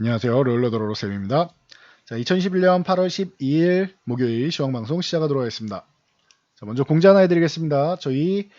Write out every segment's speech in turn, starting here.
안녕하세요. 롤러더로로쌤입니다. 자, 2021년 8월 12일 목요일 시황방송 시작하도록 하겠습니다. 자, 먼저 공지 하나 해드리겠습니다. 저희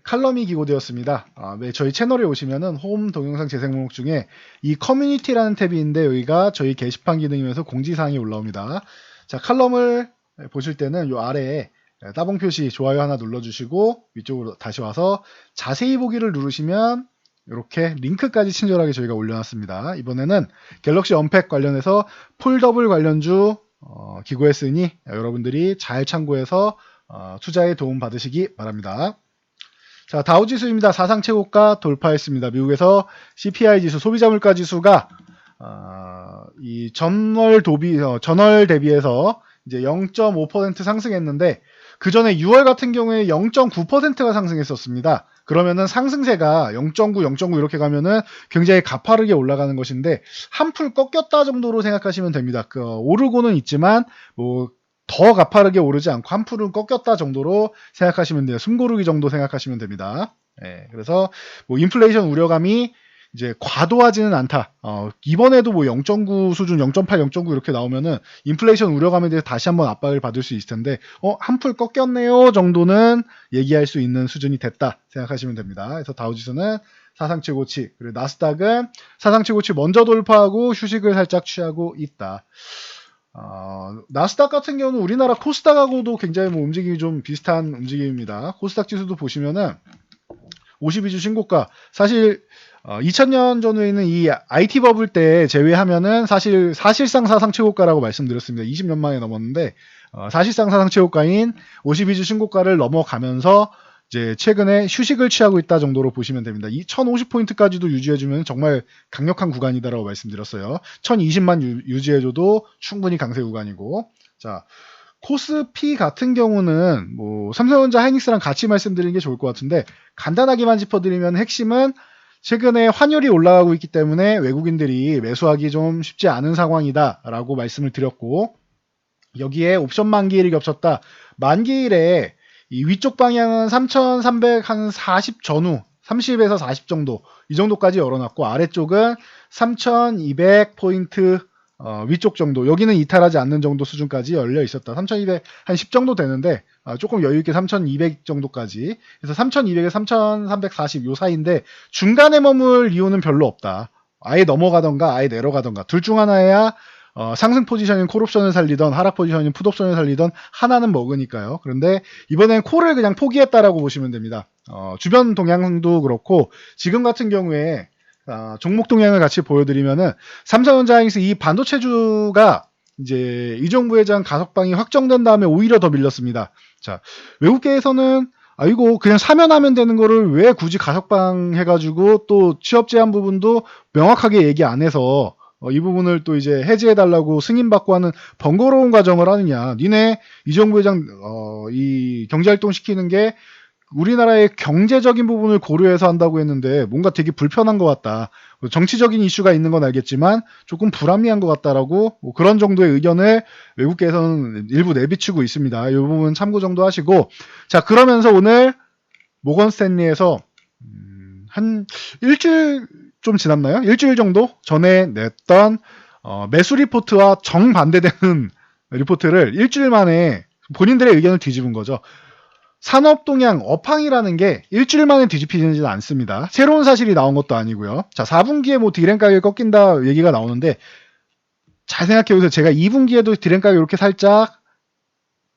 칼럼이 기고되었습니다. 저희 채널에 오시면은 홈 동영상 재생 목록 중에 이 커뮤니티라는 탭이 있는데 여기가 저희 게시판 기능이면서 공지사항이 올라옵니다. 자, 칼럼을 보실 때는 요 아래에 따봉 표시 좋아요 하나 눌러주시고 위쪽으로 다시 와서 자세히 보기를 누르시면 이렇게 링크까지 친절하게 저희가 올려놨습니다. 이번에는 갤럭시 언팩 관련해서 폴더블 관련주 기고했으니 여러분들이 잘 참고해서 투자에 도움 받으시기 바랍니다. 자, 다우지수입니다. 사상 최고가 돌파했습니다. 미국에서 CPI 지수, 소비자 물가 지수가 이 전월 대비해서 이제 0.5% 상승했는데 그 전에 6월 같은 경우에 0.9%가 상승했었습니다. 그러면은 상승세가 0.9, 0.9 이렇게 가면은 굉장히 가파르게 올라가는 것인데 한풀 꺾였다 정도로 생각하시면 됩니다. 오르고는 있지만 뭐 더 가파르게 오르지 않고 한풀은 꺾였다 정도로 생각하시면 돼요. 숨고르기 정도 생각하시면 됩니다. 그래서 뭐 인플레이션 우려감이 이제 과도하지는 않다. 이번에도 뭐 0.9 수준, 0.8, 0.9 이렇게 나오면은 인플레이션 우려감에 대해서 다시 한번 압박을 받을 수 있을 텐데, 한풀 꺾였네요 정도는 얘기할 수 있는 수준이 됐다 생각하시면 됩니다. 그래서 다우지수는 사상 최고치, 그리고 나스닥은 사상 최고치 먼저 돌파하고 휴식을 살짝 취하고 있다. 나스닥 같은 경우는 우리나라 코스닥하고도 굉장히 뭐 움직임이 좀 비슷한 움직임입니다. 코스닥 지수도 보시면은 52주 신고가, 사실 2000년 전후에는 이 IT 버블 때 제외하면은 사실상 사상 최고가라고 말씀드렸습니다. 20년 만에 넘었는데 사실상 사상 최고가인 52주 신고가를 넘어가면서 이제 최근에 휴식을 취하고 있다 정도로 보시면 됩니다. 이 1050포인트까지도 유지해주면 정말 강력한 구간이다라고 말씀드렸어요. 1020만 유지해줘도 충분히 강세 구간이고, 자, 코스피 같은 경우는 뭐 삼성전자, 하이닉스랑 같이 말씀드리는 게 좋을 것 같은데 간단하게만 짚어드리면 핵심은 최근에 환율이 올라가고 있기 때문에 외국인들이 매수하기 좀 쉽지 않은 상황이다라고 말씀을 드렸고, 여기에 옵션 만기일이 겹쳤다. 만기일에 이 위쪽 방향은 3,340 전후 30에서 40 정도 이 정도까지 열어놨고, 아래쪽은 3,200포인트 위쪽 정도, 여기는 이탈하지 않는 정도 수준까지 열려 있었다. 3,200 한 10 정도 되는데 조금 여유있게 3,200 정도까지, 그래서 3,200에서 3,340 요 사이인데 중간에 머물 이유는 별로 없다. 아예 넘어가던가 아예 내려가던가 둘 중 하나야 상승 포지션인 콜옵션을 살리던 하락 포지션인 풋옵션을 살리던 하나는 먹으니까요. 그런데 이번엔 콜을 그냥 포기했다라고 보시면 됩니다. 주변 동향도 그렇고 지금 같은 경우에 종목 동향을 같이 보여드리면은 삼성전자, 하이닉스 이 반도체주가 이제 이종부 회장 가석방이 확정된 다음에 오히려 더 밀렸습니다. 자, 외국계에서는 이거 그냥 사면 하면 되는 거를 왜 굳이 가석방 해가지고 또 취업 제한 부분도 명확하게 얘기 안 해서 이 부분을 또 이제 해지해달라고 승인받고 하는 번거로운 과정을 하느냐. 니네 이종부 회장 이 경제활동 시키는 게 우리나라의 경제적인 부분을 고려해서 한다고 했는데 뭔가 되게 불편한 것 같다. 정치적인 이슈가 있는 건 알겠지만 조금 불합리한 것 같다라고 뭐 그런 정도의 의견을 외국계에서는 일부 내비치고 있습니다. 이 부분 참고 정도 하시고, 자, 그러면서 오늘 모건 스탠리에서 한 일주일 좀 지났나요? 일주일 정도 전에 냈던 매수 리포트와 정반대되는 리포트를 일주일 만에 본인들의 의견을 뒤집은 거죠. 산업동향 업황이라는 게 일주일 만에 뒤집히지는 않습니다. 새로운 사실이 나온 것도 아니고요. 자, 4분기에 뭐 디램 가격이 꺾인다 얘기가 나오는데 잘 생각해보세요. 제가 2분기에도 디램 가격이 이렇게 살짝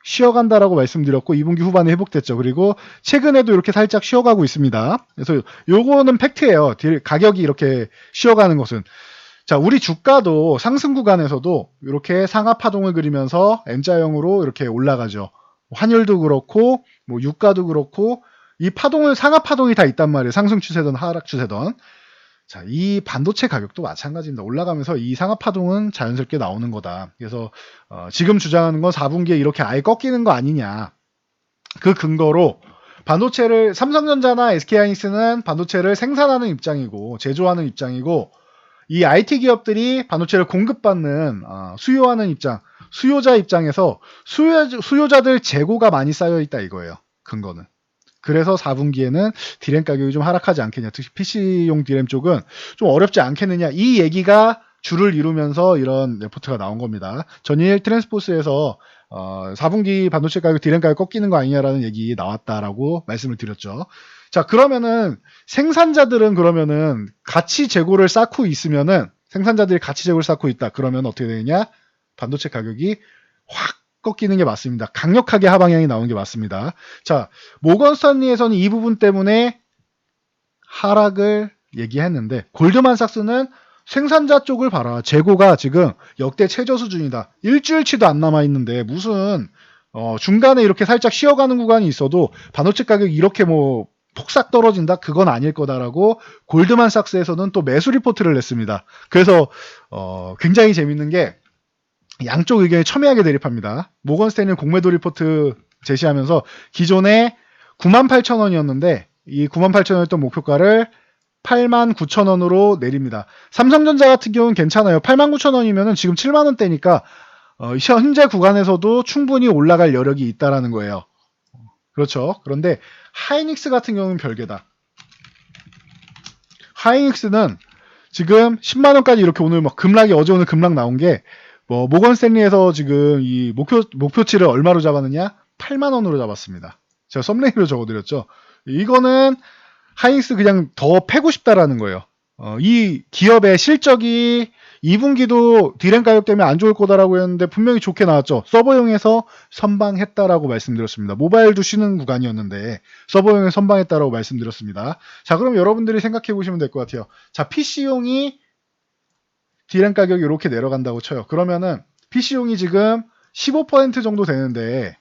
쉬어간다라고 말씀드렸고 2분기 후반에 회복됐죠. 그리고 최근에도 이렇게 살짝 쉬어가고 있습니다. 그래서 요거는 팩트예요. 가격이 이렇게 쉬어가는 것은. 자, 우리 주가도 상승 구간에서도 이렇게 상하 파동을 그리면서 N자형으로 이렇게 올라가죠. 환율도 그렇고 뭐 유가도 그렇고 이 파동을, 상하 파동이 다 있단 말이에요. 상승 추세든 하락 추세든. 자, 이 반도체 가격도 마찬가지입니다. 올라가면서 이 상하 파동은 자연스럽게 나오는 거다. 그래서 지금 주장하는 건 4분기에 이렇게 아예 꺾이는 거 아니냐. 그 근거로 반도체를, 삼성전자나 SK하이닉스는 반도체를 생산하는 입장이고 제조하는 입장이고, 이 IT 기업들이 반도체를 공급받는 수요하는 입장, 수요자 입장에서 수요자들 재고가 많이 쌓여 있다 이거예요. 근거는. 그래서 4분기에는 디램 가격이 좀 하락하지 않겠냐. 특히 PC용 디램 쪽은 좀 어렵지 않겠느냐. 이 얘기가 줄을 이루면서 이런 레포트가 나온 겁니다. 전일 트랜스포스에서 4분기 반도체 가격 디램 가격 꺾이는 거 아니냐라는 얘기 나왔다라고 말씀을 드렸죠. 자, 그러면은 생산자들은 그러면은 가치 재고를 쌓고 있으면은 생산자들이 가치 재고를 쌓고 있다. 그러면 어떻게 되느냐? 반도체 가격이 확 꺾이는 게 맞습니다. 강력하게 하방향이 나오는 게 맞습니다. 자, 모건 스탠리에서는 이 부분 때문에 하락을 얘기했는데 골드만삭스는 생산자 쪽을 봐라. 재고가 지금 역대 최저 수준이다. 일주일치도 안 남아있는데 무슨 중간에 이렇게 살짝 쉬어가는 구간이 있어도 반도체 가격이 이렇게 뭐 폭삭 떨어진다? 그건 아닐 거다라고 골드만삭스에서는 또 매수 리포트를 냈습니다. 그래서 굉장히 재밌는 게 양쪽 의견이 첨예하게 대립합니다. 모건 스탠리 공매도 리포트 제시하면서 기존에 98,000원이었는데 이 98,000원이었던 목표가를 89,000원으로 내립니다. 삼성전자 같은 경우는 괜찮아요. 89,000원이면 지금 7만원대니까 현재 구간에서도 충분히 올라갈 여력이 있다라는 거예요. 그렇죠. 그런데 하이닉스 같은 경우는 별개다. 하이닉스는 지금 10만원까지 이렇게 오늘 막 급락이 어제 오늘 급락 나온 게 모건 스탠리에서 지금 이 목표치를 얼마로 잡았느냐? 8만원으로 잡았습니다. 제가 썸네일로 적어드렸죠. 이거는 하이닉스 그냥 더 패고 싶다라는 거예요. 이 기업의 실적이 2분기도 디램 가격 때문에 안 좋을 거다라고 했는데 분명히 좋게 나왔죠. 서버용에서 선방했다라고 말씀드렸습니다. 모바일도 쉬는 구간이었는데 서버용에 선방했다라고 말씀드렸습니다. 자, 그럼 여러분들이 생각해 보시면 될 것 같아요. 자, PC용이 디램 가격이 이렇게 내려간다고 쳐요. 그러면은 PC용이 지금 15% 정도 되는데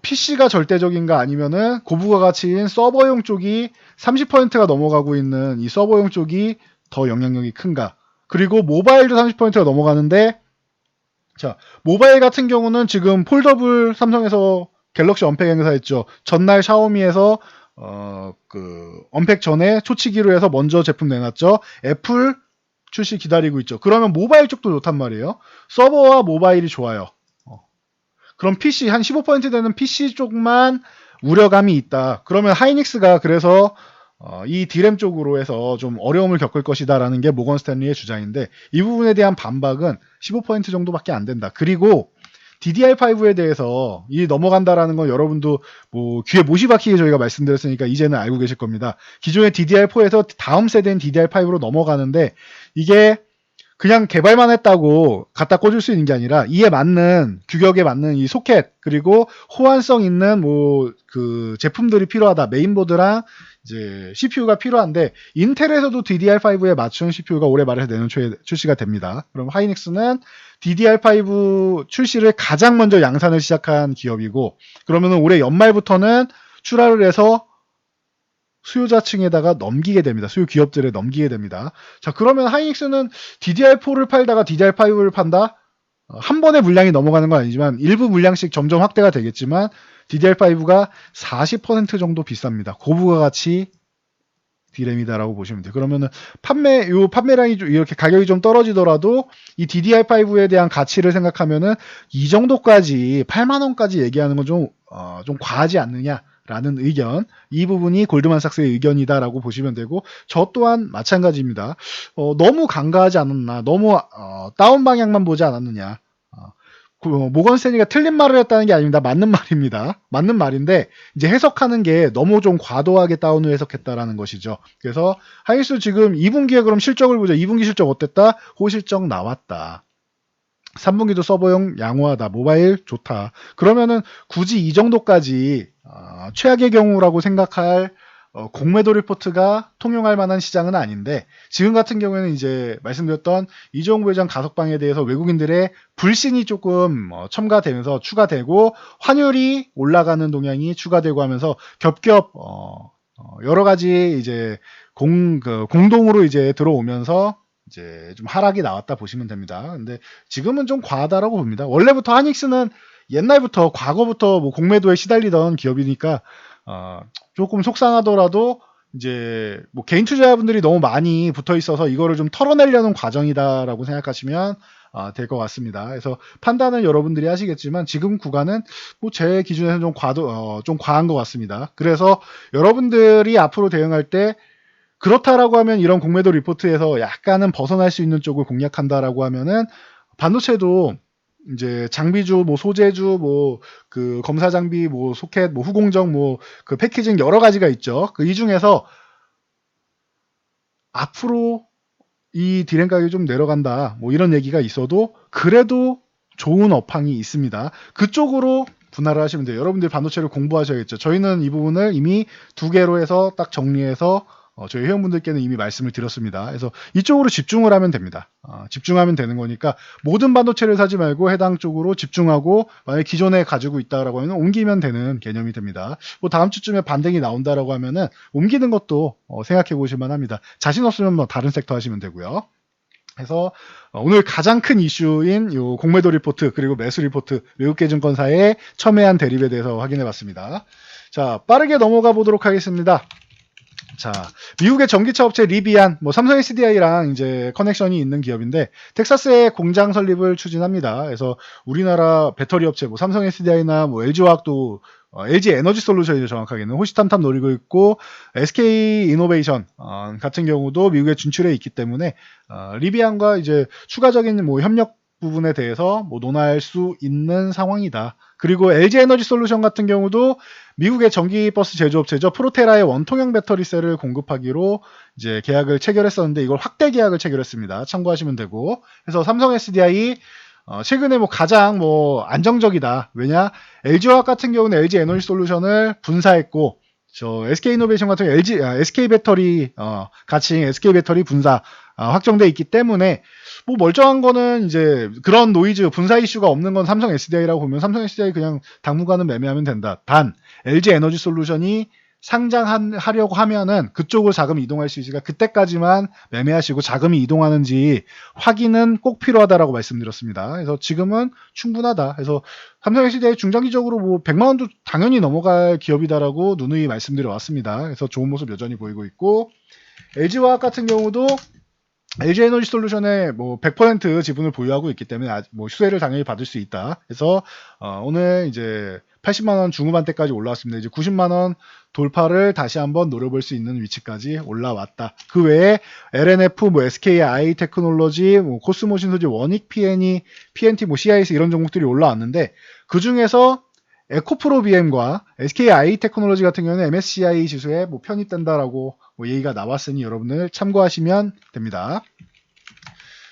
PC가 절대적인가 아니면은 고부가 가치인 서버용 쪽이 30%가 넘어가고 있는 이 서버용 쪽이 더 영향력이 큰가? 그리고 모바일도 30%가 넘어가는데 자, 모바일 같은 경우는 지금 폴더블 삼성에서 갤럭시 언팩 행사했죠. 전날 샤오미에서 언팩 전에 초치기로 해서 먼저 제품 내놨죠. 애플 출시 기다리고 있죠. 그러면 모바일 쪽도 좋단 말이에요. 서버와 모바일이 좋아요. 그럼 PC 한 15% 되는 PC 쪽만 우려감이 있다. 그러면 하이닉스가 그래서 이 디램 쪽으로 해서 좀 어려움을 겪을 것이다라는 게 모건 스탠리의 주장인데 이 부분에 대한 반박은 15% 정도밖에 안 된다. 그리고 DDR5에 대해서 이 넘어간다라는 건 여러분도 뭐 귀에 못이 박히게 저희가 말씀드렸으니까 이제는 알고 계실 겁니다. 기존의 DDR4에서 다음 세대인 DDR5로 넘어가는데 이게 그냥 개발만 했다고 갖다 꽂을 수 있는 게 아니라 이에 맞는 규격에 맞는 이 소켓 그리고 호환성 있는 뭐 그 제품들이 필요하다. 메인보드랑 이제 CPU가 필요한데 인텔에서도 DDR5에 맞춘 CPU가 올해 말에 내년 초에 출시가 됩니다. 그럼 하이닉스는 DDR5 출시를 가장 먼저 양산을 시작한 기업이고 그러면은 올해 연말부터는 출하를 해서 수요자층에다가 넘기게 됩니다. 수요 기업들에 넘기게 됩니다. 자, 그러면 하이닉스는 DDR4를 팔다가 DDR5를 판다? 한 번에 물량이 넘어가는 건 아니지만 일부 물량씩 점점 확대가 되겠지만 DDR5가 40% 정도 비쌉니다. 고부가 가치 디램이다라고 보시면 돼요. 그러면은 판매량이 이렇게 가격이 좀 떨어지더라도 이 DDR5에 대한 가치를 생각하면은 이 정도까지 8만 원까지 얘기하는 건 좀 과하지 않느냐라는 의견. 이 부분이 골드만삭스의 의견이다라고 보시면 되고 저 또한 마찬가지입니다. 너무 간과하지 않았나, 너무 다운 방향만 보지 않았느냐. 모건 스탠리가 틀린 말을 했다는 게 아닙니다. 맞는 말입니다. 맞는 말인데 이제 해석하는 게 너무 좀 과도하게 다운을 해석했다라는 것이죠. 그래서 하이닉스 지금 2분기에 그럼 실적을 보자. 2분기 실적 어땠다? 호실적 나왔다. 3분기도 서버용 양호하다. 모바일 좋다. 그러면은 굳이 이 정도까지 최악의 경우라고 생각할 공매도 리포트가 통용할 만한 시장은 아닌데 지금 같은 경우에는 이제 말씀드렸던 이재용 부회장 가석방에 대해서 외국인들의 불신이 조금 첨가되면서 추가되고 환율이 올라가는 동향이 추가되고 하면서 겹겹 여러 가지 이제 공동으로 이제 들어오면서 이제 좀 하락이 나왔다 보시면 됩니다. 근데 지금은 좀 과하다라고 봅니다. 원래부터 하이닉스는 옛날부터 과거부터 뭐 공매도에 시달리던 기업이니까 조금 속상하더라도 이제 뭐 개인 투자자분들이 너무 많이 붙어 있어서 이거를 좀 털어내려는 과정이다라고 생각하시면 될 것 같습니다. 그래서 판단은 여러분들이 하시겠지만 지금 구간은 뭐 제 기준에서는 좀 과한 것 같습니다. 그래서 여러분들이 앞으로 대응할 때 그렇다라고 하면 이런 공매도 리포트에서 약간은 벗어날 수 있는 쪽을 공략한다라고 하면은 반도체도 이제 장비주, 뭐 소재주, 뭐 그 검사 장비, 뭐 소켓, 뭐 후공정, 뭐 그 패키징 여러 가지가 있죠. 그 이 중에서 앞으로 이 디램 가격이 좀 내려간다, 뭐 이런 얘기가 있어도 그래도 좋은 업황이 있습니다. 그쪽으로 분할을 하시면 돼요. 여러분들 반도체를 공부하셔야겠죠. 저희는 이 부분을 이미 2개로 해서 딱 정리해서 저희 회원분들께는 이미 말씀을 드렸습니다. 그래서 이쪽으로 집중을 하면 됩니다. 집중하면 되는 거니까 모든 반도체를 사지 말고 해당 쪽으로 집중하고, 만약에 기존에 가지고 있다라고 하면 옮기면 되는 개념이 됩니다. 뭐 다음 주쯤에 반등이 나온다라고 하면은 옮기는 것도 생각해 보실 만합니다. 자신 없으면 뭐 다른 섹터 하시면 되고요. 그래서 오늘 가장 큰 이슈인 요 공매도 리포트 그리고 매수 리포트, 외국계 증권사의 첨예한 대립에 대해서 확인해 봤습니다. 자, 빠르게 넘어가 보도록 하겠습니다. 자, 미국의 전기차 업체 리비안, 뭐 삼성 SDI랑 이제 커넥션이 있는 기업인데 텍사스에 공장 설립을 추진합니다. 그래서 우리나라 배터리 업체, 뭐 삼성 SDI나 뭐 LG화학도 LG 에너지 솔루션이죠, 정확하게는 호시탐탐 노리고 있고, SK 이노베이션 같은 경우도 미국에 진출해 있기 때문에 리비안과 이제 추가적인 뭐 협력 부분에 대해서 뭐 논할 수 있는 상황이다. 그리고 LG 에너지 솔루션 같은 경우도 미국의 전기버스 제조업체죠. 프로테라의 원통형 배터리셀을 공급하기로 이제 계약을 체결했었는데 이걸 확대 계약을 체결했습니다. 참고하시면 되고. 그래서 삼성 SDI 최근에 뭐 가장 뭐 안정적이다. 왜냐? LG화학 같은 경우는 LG 에너지 솔루션을 분사했고, 저 SK이노베이션 같은 경우 SK 배터리 같이 SK 배터리 분사 확정돼 있기 때문에 뭐 멀쩡한 거는 이제 그런 노이즈 분사 이슈가 없는 건 삼성 SDI라고 보면 삼성 SDI 그냥 당분간은 매매하면 된다. 단 LG 에너지 솔루션이 상장하려고 하면은 그쪽으로 자금이 이동할 수 있으니까 그때까지만 매매하시고 자금이 이동하는지 확인은 꼭 필요하다라고 말씀드렸습니다. 그래서 지금은 충분하다. 그래서 삼성 SDI 중장기적으로 뭐 100만 원도 당연히 넘어갈 기업이다라고 누누이 말씀드려 왔습니다. 그래서 좋은 모습 여전히 보이고 있고, LG화학 같은 경우도 LG 에너지 솔루션에 뭐 100% 지분을 보유하고 있기 때문에 뭐 수혜를 당연히 받을 수 있다. 그래서 오늘 이제 80만 원 중후반대까지 올라왔습니다. 이제 90만 원 돌파를 다시 한번 노려볼 수 있는 위치까지 올라왔다. 그 외에 LNF, 뭐 SK I 테크놀로지, 뭐 코스모 신소재, 원익 PNT, 뭐 CIS 이런 종목들이 올라왔는데 그 중에서 에코프로 BM과 SK I 테크놀로지 같은 경우는 MSCI 지수에 뭐 편입된다라고 뭐 얘기가 나왔으니 여러분들 참고하시면 됩니다.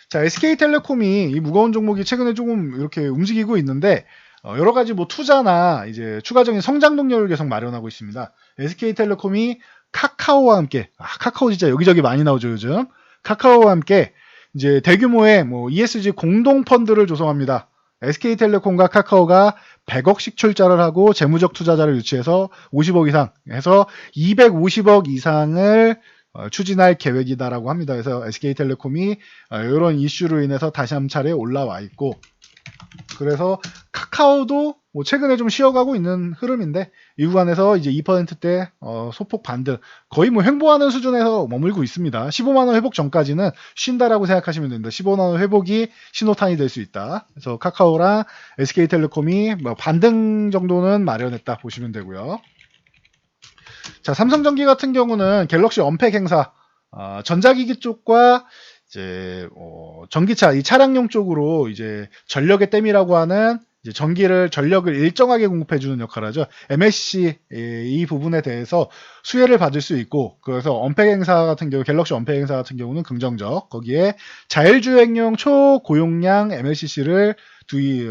자, SK텔레콤이 이 무거운 종목이 최근에 조금 이렇게 움직이고 있는데 여러 가지 뭐 투자나 이제 추가적인 성장 동력을 계속 마련하고 있습니다. SK텔레콤이 카카오와 함께, 카카오 진짜 여기저기 많이 나오죠, 요즘. 카카오와 함께 이제 대규모의 뭐 ESG 공동 펀드를 조성합니다. SK텔레콤과 카카오가 100억씩 출자를 하고 재무적 투자자를 유치해서 50억 이상 해서 250억 이상을 추진할 계획이다라고 합니다. 그래서 SK텔레콤이 이런 이슈로 인해서 다시 한 차례 올라와 있고, 그래서 카카오도 뭐 최근에 좀 쉬어가고 있는 흐름인데 이 구간에서 이제 2%대 소폭 반등, 거의 뭐 횡보하는 수준에서 머물고 있습니다. 15만 원 회복 전까지는 쉰다라고 생각하시면 됩니다. 15만 원 회복이 신호탄이 될 수 있다. 그래서 카카오랑 SK텔레콤이 뭐 반등 정도는 마련했다 보시면 되고요. 자, 삼성전기 같은 경우는 갤럭시 언팩 행사, 전자기기 쪽과 이제 전기차, 이 차량용 쪽으로 이제 전력의 댐이라고 하는 이제 전력을 일정하게 공급해주는 역할을 하죠. MSC 이 부분에 대해서 수혜를 받을 수 있고, 그래서 언팩 행사 같은 경우, 갤럭시 언팩 행사 같은 경우는 긍정적. 거기에 자율주행용 초고용량 MLCC를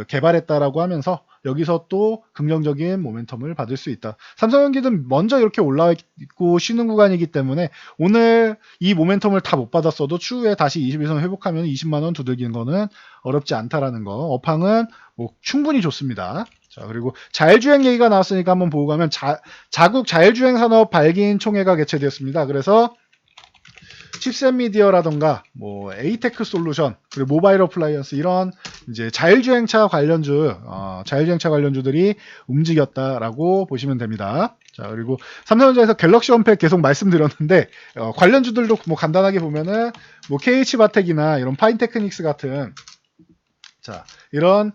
개발했다라고 하면서 여기서 또 긍정적인 모멘텀을 받을 수 있다. 삼성전기는 먼저 이렇게 올라와 있고 쉬는 구간이기 때문에 오늘 이 모멘텀을 다 못 받았어도 추후에 다시 21선 회복하면 20만 원 두들기는 거는 어렵지 않다라는 거. 업황은 뭐 충분히 좋습니다. 자, 그리고 자율주행 얘기가 나왔으니까 한번 보고 가면 자국 자율주행 산업 발기인 총회가 개최되었습니다. 그래서 칩셋 미디어라던가 뭐 에이테크 솔루션, 그리고 모바일 어플라이언스, 이런 이제 자율주행차 관련주들이 움직였다라고 보시면 됩니다. 자, 그리고 삼성전자에서 갤럭시 언팩 계속 말씀드렸는데 관련주들도 뭐 간단하게 보면은 뭐 KH바텍이나 이런 파인테크닉스 같은 자, 이런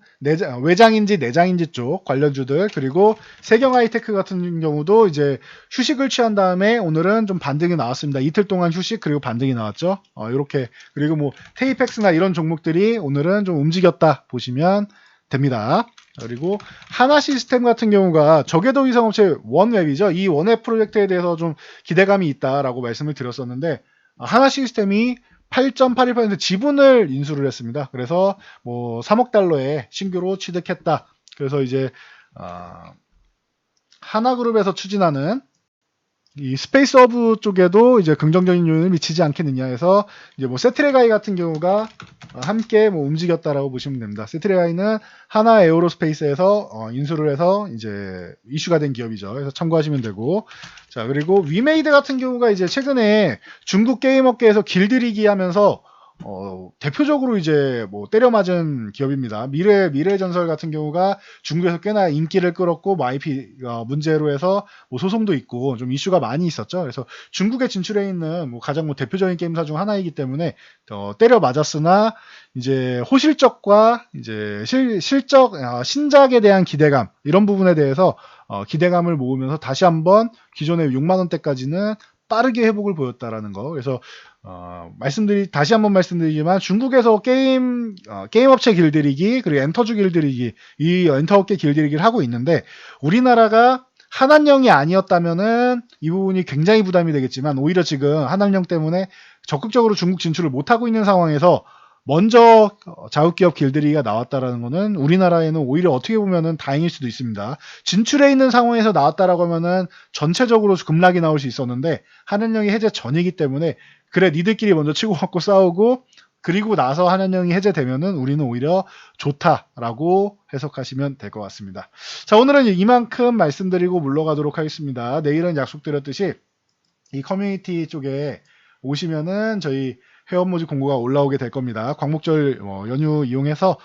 외장인지 내장인지 쪽 관련주들, 그리고 세경 하이테크 같은 경우도 이제 휴식을 취한 다음에 오늘은 좀 반등이 나왔습니다. 이틀 동안 휴식 그리고 반등이 나왔죠. 이렇게. 그리고 뭐 테이펙스나 이런 종목들이 오늘은 좀 움직였다 보시면 됩니다. 그리고 하나 시스템 같은 경우가 저궤도 위성업체 원웹이죠. 이 원웹 프로젝트에 대해서 좀 기대감이 있다라고 말씀을 드렸었는데, 하나 시스템이 8.81% 지분을 인수를 했습니다. 그래서 뭐 3억 달러에 신규로 취득했다. 그래서 이제 하나그룹에서 추진하는 이 스페이스 허브 쪽에도 이제 긍정적인 요인을 미치지 않겠느냐 해서 이제 뭐 세트레가이 같은 경우가 함께 뭐 움직였다라고 보시면 됩니다. 세트레가이는 하나 에어로스페이스에서 인수를 해서 이제 이슈가 된 기업이죠. 그래서 참고하시면 되고, 자, 그리고 위메이드 같은 경우가 이제 최근에 중국 게임 업계에서 길들이기 하면서 대표적으로 이제 뭐 때려맞은 기업입니다. 미래전설 같은 경우가 중국에서 꽤나 인기를 끌었고, 뭐 IP 문제로 해서 뭐 소송도 있고 좀 이슈가 많이 있었죠. 그래서 중국에 진출해 있는 뭐 가장 뭐 대표적인 게임사 중 하나이기 때문에 때려맞았으나 이제 호실적과 이제 실적 신작에 대한 기대감, 이런 부분에 대해서 기대감을 모으면서 다시 한번 기존의 6만 원대까지는 빠르게 회복을 보였다라는 거. 그래서 다시 한번 말씀드리지만 중국에서 게임 업체 길들이기, 그리고 엔터주 길들이기, 이 엔터업계 길들이기를 하고 있는데, 우리나라가 한한령이 아니었다면은 이 부분이 굉장히 부담이 되겠지만, 오히려 지금 한한령 때문에 적극적으로 중국 진출을 못하고 있는 상황에서 먼저 자국기업 길들이기가 나왔다라는 거는 우리나라에는 오히려 어떻게 보면은 다행일 수도 있습니다. 진출해 있는 상황에서 나왔다라고 하면은 전체적으로 급락이 나올 수 있었는데, 한한령이 해제 전이기 때문에 그래 니들끼리 먼저 치고받고 싸우고 그리고 나서 한한령이 해제되면은 우리는 오히려 좋다라고 해석하시면 될 것 같습니다. 자, 오늘은 이만큼 말씀드리고 물러가도록 하겠습니다. 내일은 약속드렸듯이 이 커뮤니티 쪽에 오시면은 저희 회원 모집 공고가 올라오게 될 겁니다. 광복절 연휴 이용해서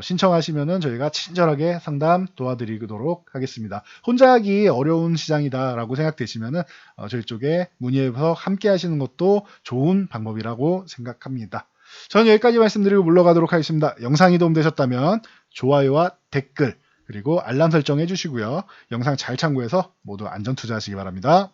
신청하시면은 저희가 친절하게 상담 도와드리도록 하겠습니다. 혼자 하기 어려운 시장이다라고 생각되시면은 저희 쪽에 문의해서 함께 하시는 것도 좋은 방법이라고 생각합니다. 저는 여기까지 말씀드리고 물러가도록 하겠습니다. 영상이 도움되셨다면 좋아요와 댓글, 그리고 알람 설정 해주시고요. 영상 잘 참고해서 모두 안전 투자하시기 바랍니다.